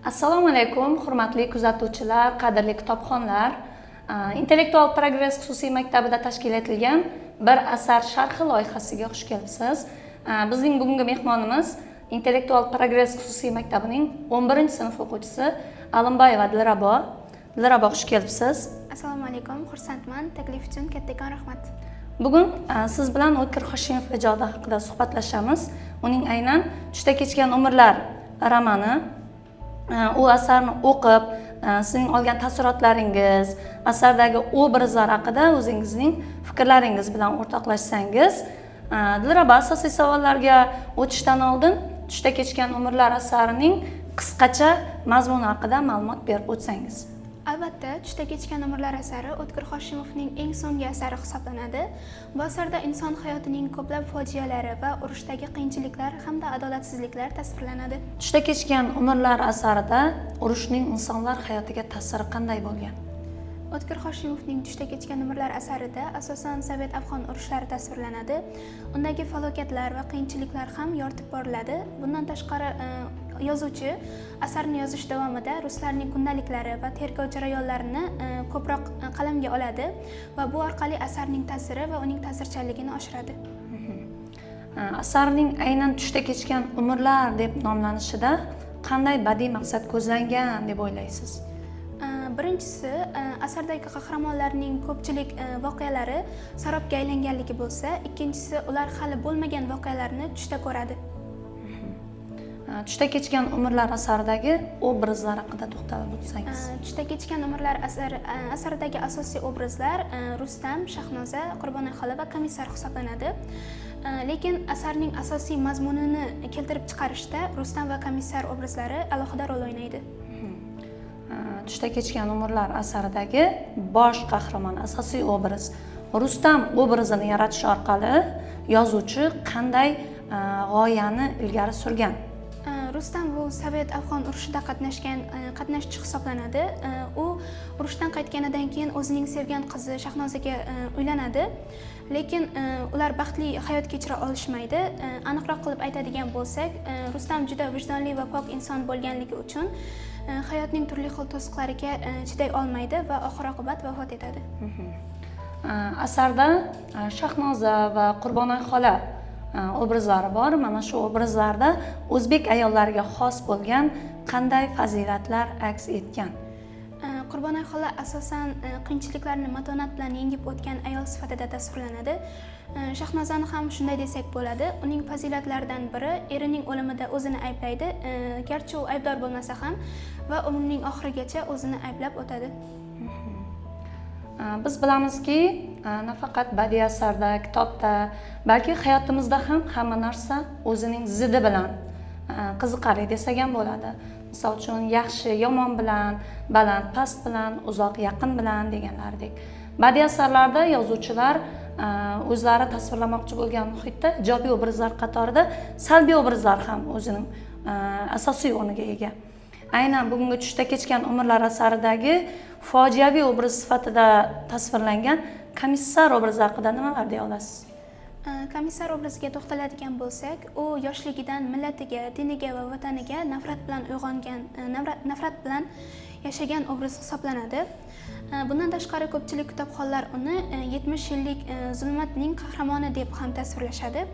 Assalomu alaykum, hurmatli kuzatuvchilar, qadrli kitobxonlar. Intellektual progress xususiy maktabida tashkil etilgan bir asar sharhi loyihasiga xush kelibsiz. Bizning bugungi mehmonimiz Intellektual progress xususiy maktabining 11-sinf o'quvchisi Alimbayeva Dilrabo. Dilrabo, xush kelibsiz. Assalomu alaykum, xursandman. Taklif uchun kattakon rahmat. Bugun siz bilan O'tkir Hoshimov ijodi haqida suhbatlashamiz. Uning aynan Tushda kechgan umrlar romani, u asarni o'qib, sizning olgan taassurotlaringiz, asardagi obrazlar haqida o'zingizning fikrlaringiz bilan o'rtoqlashsangiz, Dilrabo, asosiy savollarga o'tishdan oldin Tushda kechgan umrlar asarining qisqacha mazmuni haqida ma'lumot berib o'tsangiz. Albatta, Tushda kechgan umrlar asari O'tkir Hoshimovning eng so'nggi asari hisoblanadi. Bu asarda inson hayotining ko'plab fojialari va urushdagi qiyinchiliklar hamda adolatsizliklar tasvirlanadi. Tushda kechgan umrlar asarida urushning insonlar hayotiga ta'siri qanday bo'lgan? O'tkir Hoshimovning Tushda kechgan umrlar asarida asosan Sovet-Afg'on urushlari tasvirlanadi. Undagi falokatlar va qiyinchiliklar ham yoritib boriladi. Bundan tashqari, yozuvchi asarni yozish davomida ruslarning kundaliklari va tergov jarayonlarini ko'proq qalamga oladi va bu orqali asarning ta'siri va uning ta'sirchanligini oshiradi. Asarning aynan Tushda kechgan umrlar deb nomlanishida qanday badiiy maqsad ko'zlangan deb o'ylaysiz? Birinchisi, asardagi qahramonlarning ko'pchilik voqealari sarobga aylanganligi bo'lsa, ikkinchisi ular hali bo'lmagan voqealarni tushda ko'radi. Tushda kechgan umrlar asaridagi obrazlar haqida to'xtalib o'tsangiz. Tushda kechgan umrlar asaridagi asosiy obrazlar Rustam, Shahnoza, Qurbonay xola va komissar hisoblanadi. Lekin asarning asosiy mazmunini keltirib chiqarishda Rustam va komissar obrazlari alohida rol o'ynaydi. Tushda kechgan umrlar asaridagi bosh qahramon, asosiy obraz Rustam obrazini yaratish orqali yozuvchi qanday g'oyani ilgari surgan? Rustam bu Sovet-Afg'on urushida qatnashchi hisoblanadi. U urushdan qaytganidan keyin o'zining sevgan qizi Shahnozaga uylanadi. Lekin ular baxtli hayot kechira olishmaydi. Aniqroq qilib aytadigan bo'lsak, Rustam juda vijdonli va pok inson bo'lganligi uchun hayotning turli xil to'siqlariga chiday olmaydi va oxir-oqibat vafot etadi. Asarda Shahnoza va Qurbonay xola obrazlari bor. Mana shu obrazlarda o'zbek ayollariga xos bo'lgan qanday fazilatlar aks etgan? Qurbonay xola asosan qiyinchiliklarni matonat bilan yengib o'tgan ayol sifatida tasvirlanadi. Shahnozani ham shunday desak bo'ladi. Uning fazilatlaridan biri erining o'limida o'zini ayblaydi, garchi u aybdor bo'lmasa ham, va umrining oxirigacha o'zini ayblab o'tadi. Biz bilamizki, nafaqat badiiy asarda, kitobda, balki hayotimizda ham hamma narsa o'zining zidi bilan qiziqarli desak ham bo'ladi. Misol uchun, yaxshi yomon bilan, baland past bilan, uzoq yaqin bilan deganlardek. Badiiy asarlarda yozuvchilar o'zlari tasvirlamoqchi bo'lgan muhitda ijobiy obrazlar qatorida salbiy obrazlar ham o'zining asosiy o'rniga ega. Aynan bugungi Tushda kechgan umrlar asaridagi fojiaviy obraz sifatida tasvirlangan komissar obrazi haqida nimalar deya olasiz? Komissar obraziga to'xtaladigan bo'lsak, u yoshligidan millatiga, diniga va vataniga nafrat bilan uyg'ongan, nafrat bilan yashagan obraz hisoblanadi. Bundan tashqari ko'pchilik kitobxonlar uni 70 yillik zulmatning qahramoni deb ham tasvirlashadi.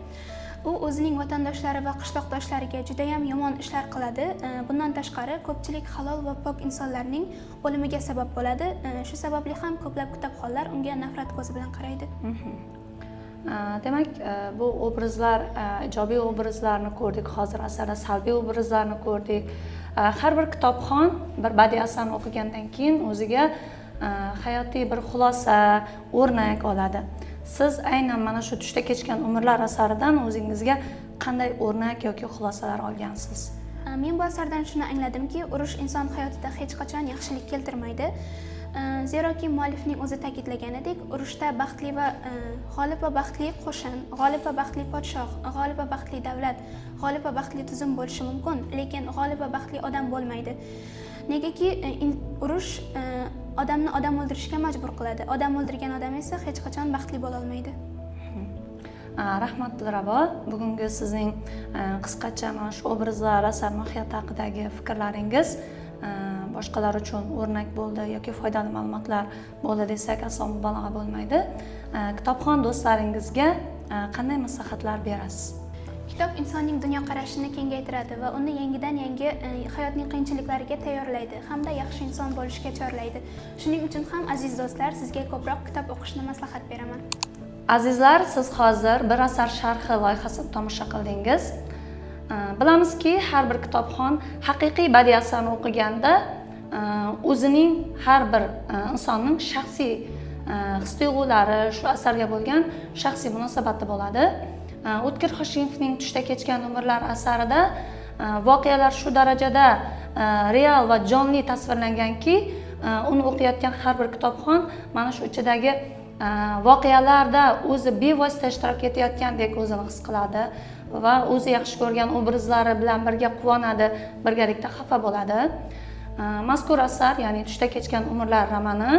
U o'zining vatandoshlari va qishloqdoshlariga juda ham yomon ishlar qiladi. Bundan tashqari ko'pchilik halol va pok insonlarning o'limiga sabab bo'ladi. Shu sababli ham ko'plab kitobxonlar unga nafrat ko'zi bilan qaraydi. Demak, bu obrazlar, ijobiy obrazlarni ko'rdik, hozir asarda salbiy obrazlarni ko'rdik. Har bir kitobxon bir badiiy asarni o'qigandan keyin o'ziga hayotiy bir xulosa, o'rnak oladi. Siz aynan mana shu Tushda kechgan umrlar asaridan o'zingizga qanday o'rnak yoki xulosalar olgansiz? Men bu asardan shuni angladimki, urush inson hayotida hech qachon yaxshilik keltirmaydi. Zeroki muallifning o'zi ta'kidlaganidek, urushda baxtli va g'olib va baxtli qo'shin, g'olib va baxtli podshoh, g'olib va baxtli davlat, g'olib va baxtli tuzum bo'lishi mumkin, lekin g'olib va baxtli odam bo'lmaydi. Negaki urush odamni odam o'ldirishga majbur qiladi. Odam o'ldirgan odam esa hech qachon baxtli bo'la olmaydi. Rahmat Dilrabo, bugungi sizning qisqacha mana shu obrazlar, asar mohiyati haqidagi fikrlaringiz boshqalar uchun o'rnak bo'ldi yoki foydali ma'lumotlar bo'ldi desak aslo mubolag'a bo'lmaydi. Kitobxon do'stlaringizga qanday maslahatlar berasiz? Kitob insonning dunyoqarashini kengaytiradi va uni yangi hayotning qiyinchiliklariga tayyorlaydi hamda yaxshi inson bo'lishga chorlaydi. Shuning uchun ham aziz do'stlar, sizga ko'proq kitob o'qishni maslahat beraman. Azizlar, siz hozir bir asar sharhi loyihasini tomosha qildingiz. Bilamizki, har bir kitobxon haqiqiy badiiy asarni o'qiganda o'zining har bir insonning shaxsiy his-tuyg'ulari, shu asarga bo'lgan shaxsiy munosabati bo'ladi. O'tkir Hoshimovning Tushda kechgan umrlar asarida voqealar shu darajada real va jonli tasvirlanganki, uni o'qiyotgan har bir kitobxon mana shu ichidagi voqealarda o'zi bevosita ishtirok etayotgandek o'zini his qiladi va o'zi yaxshi ko'rgan obrazlari bilan birga quvonadi, birgalikda xafa bo'ladi. Mazkur asar, ya'ni Tushda kechgan umrlar romani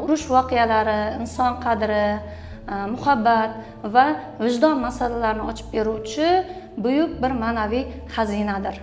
urush voqealari, inson qadri, muhabbat va vijdon masalalarini ochib beruvchi buyuk bir ma'naviy xazinadir.